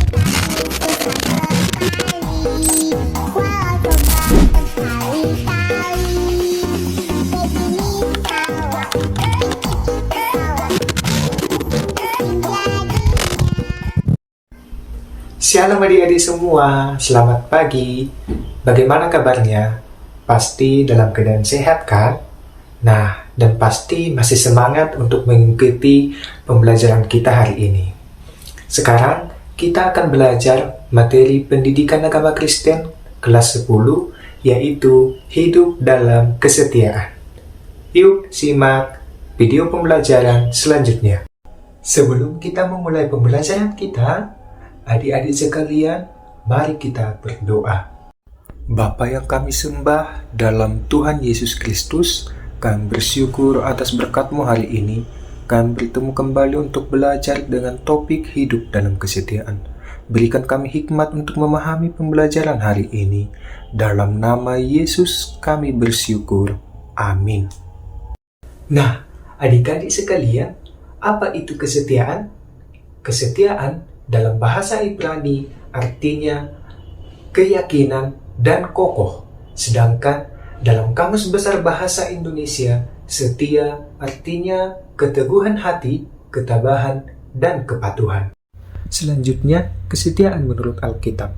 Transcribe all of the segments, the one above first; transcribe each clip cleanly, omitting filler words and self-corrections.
Shalom adik-adik semua, selamat pagi. Bagaimana kabarnya? Pasti dalam keadaan sehat kan? Nah, dan pasti masih semangat untuk mengikuti pembelajaran kita hari ini. Sekarang kita akan belajar materi pendidikan agama Kristen kelas 10, yaitu hidup dalam kesetiaan. Yuk simak video pembelajaran selanjutnya. Sebelum kita memulai pembelajaran kita, adik-adik sekalian, mari kita berdoa. Bapa yang kami sembah dalam Tuhan Yesus Kristus, kami bersyukur atas berkat-Mu hari ini. Kami bertemu kembali untuk belajar dengan topik hidup dalam kesetiaan. Berikan kami hikmat untuk memahami pembelajaran hari ini. Dalam nama Yesus kami bersyukur. Amin. Nah, adik-adik sekalian, apa itu kesetiaan? Kesetiaan dalam bahasa Ibrani artinya keyakinan dan kokoh. Sedangkan dalam Kamus Besar Bahasa Indonesia, setia artinya keteguhan hati, ketabahan, dan kepatuhan. Selanjutnya, kesetiaan menurut Alkitab.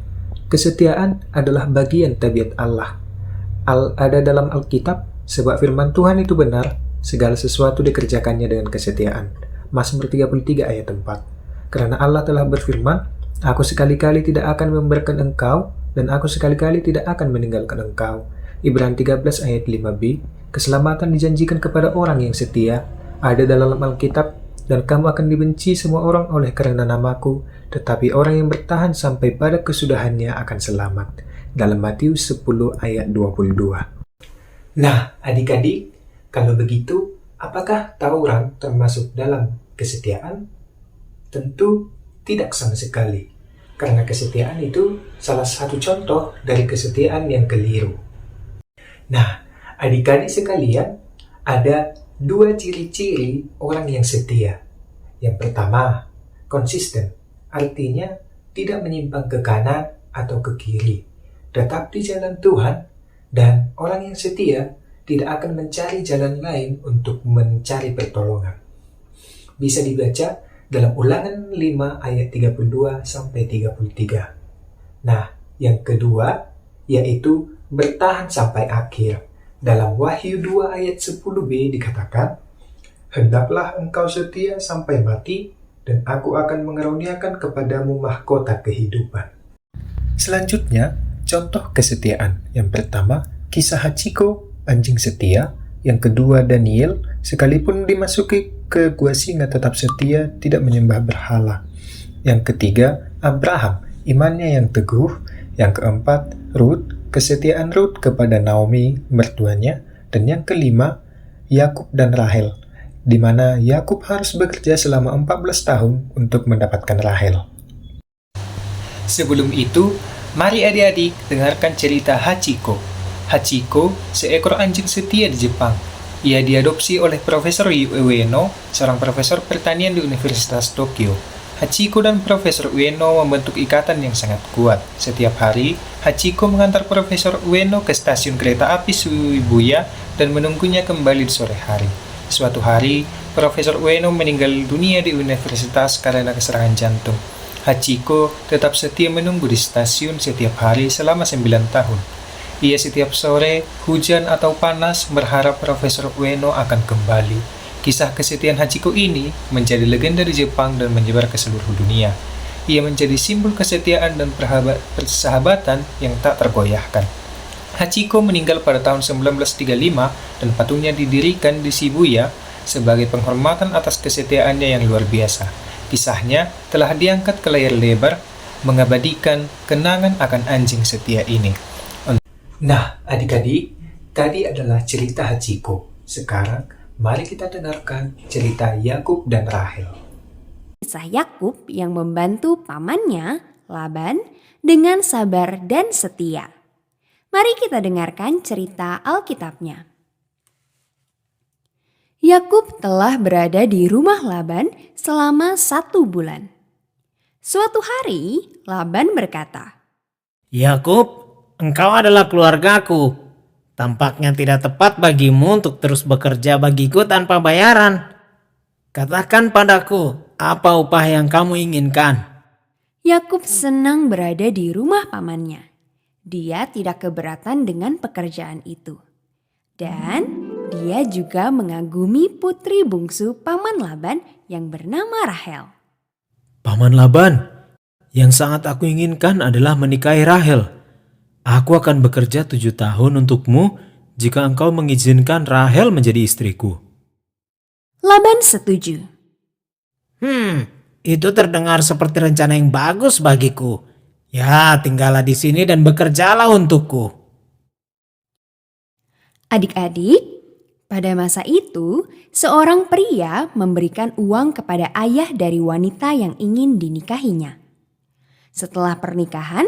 Kesetiaan adalah bagian tabiat Allah. Ada dalam Alkitab, sebab firman Tuhan itu benar, segala sesuatu dikerjakannya dengan kesetiaan. Mazmur 33 ayat 4. Karena Allah telah berfirman, aku sekali-kali tidak akan membiarkan engkau, dan aku sekali-kali tidak akan meninggalkan engkau. Ibrani 13 ayat 5b, keselamatan dijanjikan kepada orang yang setia, ada dalam Alkitab, dan kamu akan dibenci semua orang oleh karena namaku, tetapi orang yang bertahan sampai pada kesudahannya akan selamat. Dalam Matius 10 ayat 22. Nah, adik-adik, kalau begitu, apakah tawuran termasuk dalam kesetiaan? Tentu tidak sama sekali. Karena kesetiaan itu salah satu contoh dari kesetiaan yang keliru. Nah, adik-adik sekalian, ada dua ciri-ciri orang yang setia. Yang pertama, konsisten. Artinya, tidak menyimpang ke kanan atau ke kiri. Tetap di jalan Tuhan, dan orang yang setia tidak akan mencari jalan lain untuk mencari pertolongan. Bisa dibaca dalam Ulangan 5 ayat 32-33. Nah, yang kedua yaitu bertahan sampai akhir. Dalam Wahyu 2 ayat 10b dikatakan, hendaklah engkau setia sampai mati, dan aku akan mengaruniakan kepadamu mahkota kehidupan. Selanjutnya, contoh kesetiaan. Yang pertama, kisah Hachiko, anjing setia. Yang kedua, Daniel, sekalipun dimasuki ke gua singa tetap setia, tidak menyembah berhala. Yang ketiga, Abraham, imannya yang teguh. Yang keempat, Ruth, kesetiaan Ruth kepada Naomi, mertuanya. Dan yang kelima, Yakub dan Rahel, di mana Yakub harus bekerja selama 14 tahun untuk mendapatkan Rahel. Sebelum itu, mari adik-adik dengarkan cerita Hachiko. Hachiko, seekor anjing setia di Jepang. Ia diadopsi oleh Profesor Ueno, seorang profesor pertanian di Universitas Tokyo. Hachiko dan Profesor Ueno membentuk ikatan yang sangat kuat. Setiap hari, Hachiko mengantar Profesor Ueno ke stasiun kereta api Shibuya dan menunggunya kembali di sore hari. Suatu hari, Profesor Ueno meninggal dunia di universitas karena serangan jantung. Hachiko tetap setia menunggu di stasiun setiap hari selama 9 tahun. Ia setiap sore, hujan atau panas, berharap Profesor Ueno akan kembali. Kisah kesetiaan Hachiko ini menjadi legenda di Jepang dan menyebar ke seluruh dunia. Ia menjadi simbol kesetiaan dan persahabatan yang tak tergoyahkan. Hachiko meninggal pada tahun 1935 dan patungnya didirikan di Shibuya sebagai penghormatan atas kesetiaannya yang luar biasa. Kisahnya telah diangkat ke layar lebar, mengabadikan kenangan akan anjing setia ini. Nah, adik-adik, tadi adalah cerita Hachiko. Sekarang, mari kita dengarkan cerita Yakub dan Rahel. Kisah Yakub yang membantu pamannya, Laban, dengan sabar dan setia. Mari kita dengarkan cerita Alkitabnya. Yakub telah berada di rumah Laban selama 1 bulan. Suatu hari, Laban berkata, Yakub, engkau adalah keluargaku. Tampaknya tidak tepat bagimu untuk terus bekerja bagiku tanpa bayaran. Katakan padaku, apa upah yang kamu inginkan? Yakub senang berada di rumah pamannya. Dia tidak keberatan dengan pekerjaan itu. Dan dia juga mengagumi putri bungsu paman Laban yang bernama Rahel. Paman Laban, yang sangat aku inginkan adalah menikahi Rahel. Aku akan bekerja 7 tahun untukmu jika engkau mengizinkan Rahel menjadi istriku. Laban setuju. Itu terdengar seperti rencana yang bagus bagiku. Ya, tinggallah di sini dan bekerjalah untukku. Adik-adik, pada masa itu, seorang pria memberikan uang kepada ayah dari wanita yang ingin dinikahinya. Setelah pernikahan,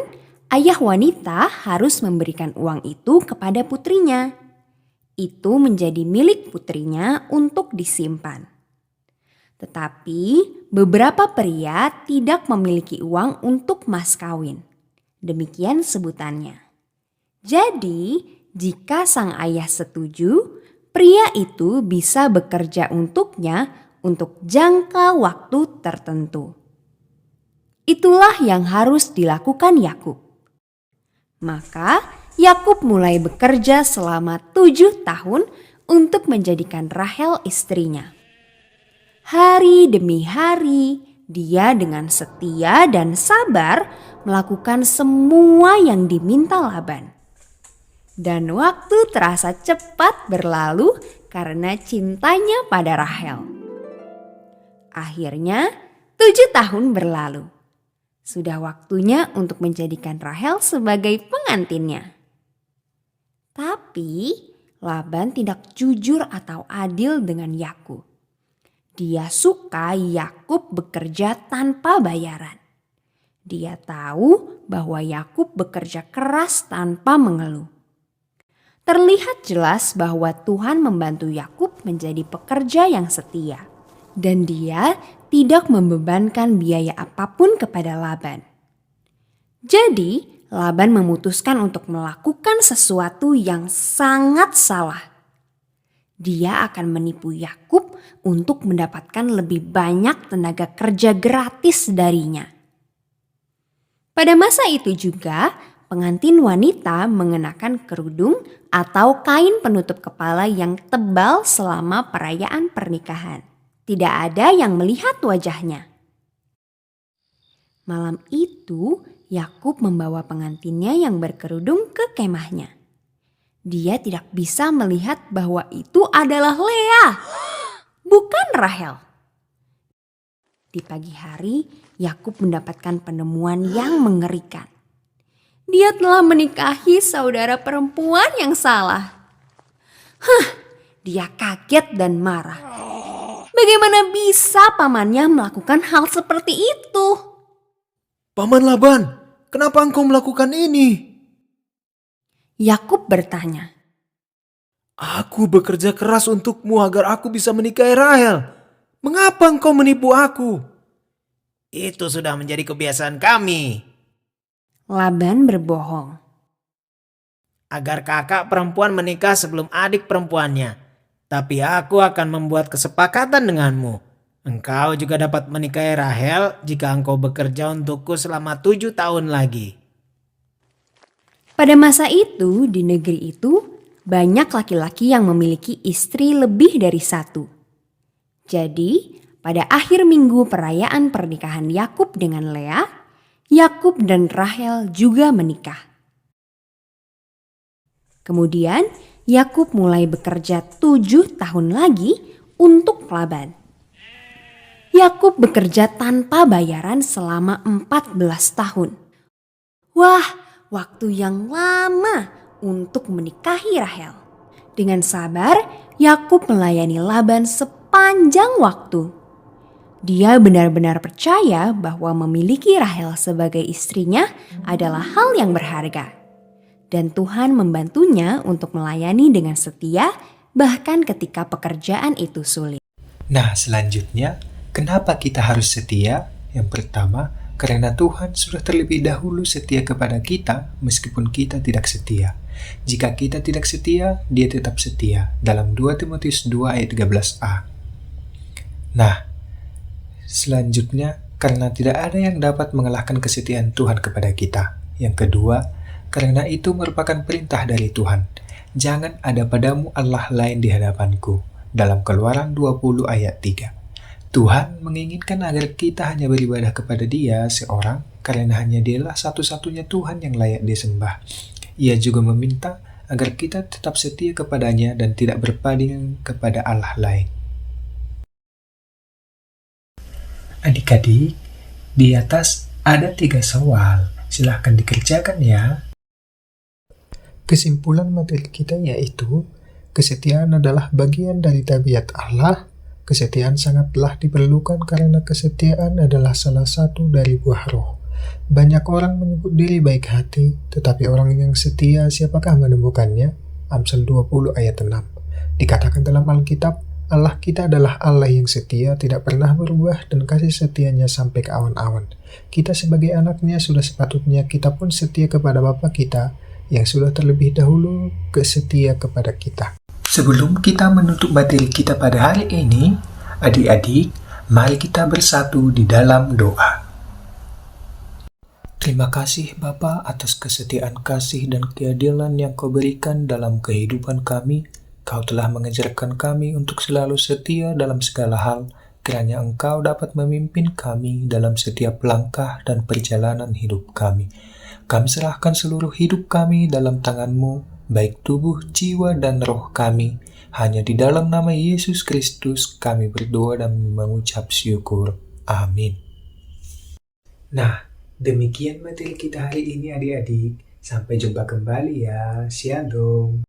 ayah wanita harus memberikan uang itu kepada putrinya. Itu menjadi milik putrinya untuk disimpan. Tetapi beberapa pria tidak memiliki uang untuk mas kawin. Demikian sebutannya. Jadi, jika sang ayah setuju, pria itu bisa bekerja untuknya untuk jangka waktu tertentu. Itulah yang harus dilakukan Yakub. Maka Yakub mulai bekerja selama 7 tahun untuk menjadikan Rahel istrinya. Hari demi hari, dia dengan setia dan sabar melakukan semua yang diminta Laban. Dan waktu terasa cepat berlalu karena cintanya pada Rahel. Akhirnya 7 tahun berlalu. Sudah waktunya untuk menjadikan Rahel sebagai pengantinnya. Tapi Laban tidak jujur atau adil dengan Yakub. Dia suka Yakub bekerja tanpa bayaran. Dia tahu bahwa Yakub bekerja keras tanpa mengeluh. Terlihat jelas bahwa Tuhan membantu Yakub menjadi pekerja yang setia. Dan dia tidak membebankan biaya apapun kepada Laban. Jadi Laban memutuskan untuk melakukan sesuatu yang sangat salah. Dia akan menipu Yakub untuk mendapatkan lebih banyak tenaga kerja gratis darinya. Pada masa itu juga, pengantin wanita mengenakan kerudung atau kain penutup kepala yang tebal selama perayaan pernikahan. Tidak ada yang melihat wajahnya. Malam itu, Yakub membawa pengantinnya yang berkerudung ke kemahnya. Dia tidak bisa melihat bahwa itu adalah Lea, bukan Rahel. Di pagi hari, Yakub mendapatkan penemuan yang mengerikan. Dia telah menikahi saudara perempuan yang salah. Dia kaget dan marah. Bagaimana bisa pamannya melakukan hal seperti itu? Paman Laban, kenapa engkau melakukan ini? Yakub bertanya. Aku bekerja keras untukmu agar aku bisa menikahi Rahel. Mengapa engkau menipu aku? Itu sudah menjadi kebiasaan kami. Laban berbohong. Agar kakak perempuan menikah sebelum adik perempuannya. Tapi aku akan membuat kesepakatan denganmu. Engkau juga dapat menikahi Rahel jika engkau bekerja untukku selama 7 tahun lagi. Pada masa itu, di negeri itu, banyak laki-laki yang memiliki istri lebih dari satu. Jadi, pada akhir minggu perayaan pernikahan Yakub dengan Lea, Yakub dan Rahel juga menikah. Kemudian, Yakub mulai bekerja 7 tahun lagi untuk Laban. Yakub bekerja tanpa bayaran selama 14 tahun. Wah, waktu yang lama untuk menikahi Rahel. Dengan sabar, Yakub melayani Laban sepanjang waktu. Dia benar-benar percaya bahwa memiliki Rahel sebagai istrinya adalah hal yang berharga. Dan Tuhan membantunya untuk melayani dengan setia bahkan ketika pekerjaan itu sulit. Nah, selanjutnya, kenapa kita harus setia? Yang pertama, karena Tuhan sudah terlebih dahulu setia kepada kita meskipun kita tidak setia. Jika kita tidak setia, Dia tetap setia. Dalam 2 Timotius 2 ayat 13a. Nah, selanjutnya, karena tidak ada yang dapat mengalahkan kesetiaan Tuhan kepada kita. Yang kedua, karena itu merupakan perintah dari Tuhan. Jangan ada padamu Allah lain di hadapanku. Dalam Keluaran 20 ayat 3. Tuhan menginginkan agar kita hanya beribadah kepada Dia seorang, karena hanya Dialah satu-satunya Tuhan yang layak disembah. Ia juga meminta agar kita tetap setia kepadanya dan tidak berpaling kepada Allah lain. Adik-adik, di atas ada 3 soal. Silahkan dikerjakan ya. Kesimpulan materi kita yaitu, kesetiaan adalah bagian dari tabiat Allah. Kesetiaan sangatlah diperlukan karena kesetiaan adalah salah satu dari buah roh. Banyak orang menyebut diri baik hati, tetapi orang yang setia siapakah menemukannya? Amsal 20 ayat 6. Dikatakan dalam Alkitab, Allah kita adalah Allah yang setia, tidak pernah berubah dan kasih setianya sampai ke awan-awan. Kita sebagai anaknya sudah sepatutnya kita pun setia kepada Bapa kita yang sudah terlebih dahulu setia kepada kita. Sebelum kita menutup materi kita pada hari ini, adik-adik, mari kita bersatu di dalam doa. Terima kasih Bapa atas kesetiaan kasih dan keadilan yang Kau berikan dalam kehidupan kami. Kau telah mengajarkan kami untuk selalu setia dalam segala hal, kiranya Engkau dapat memimpin kami dalam setiap langkah dan perjalanan hidup kami. Kami serahkan seluruh hidup kami dalam tangan-Mu, baik tubuh, jiwa, dan roh kami. Hanya di dalam nama Yesus Kristus kami berdoa dan mengucap syukur. Amin. Nah, demikian materi kita hari ini adik-adik. Sampai jumpa kembali ya. Shalom.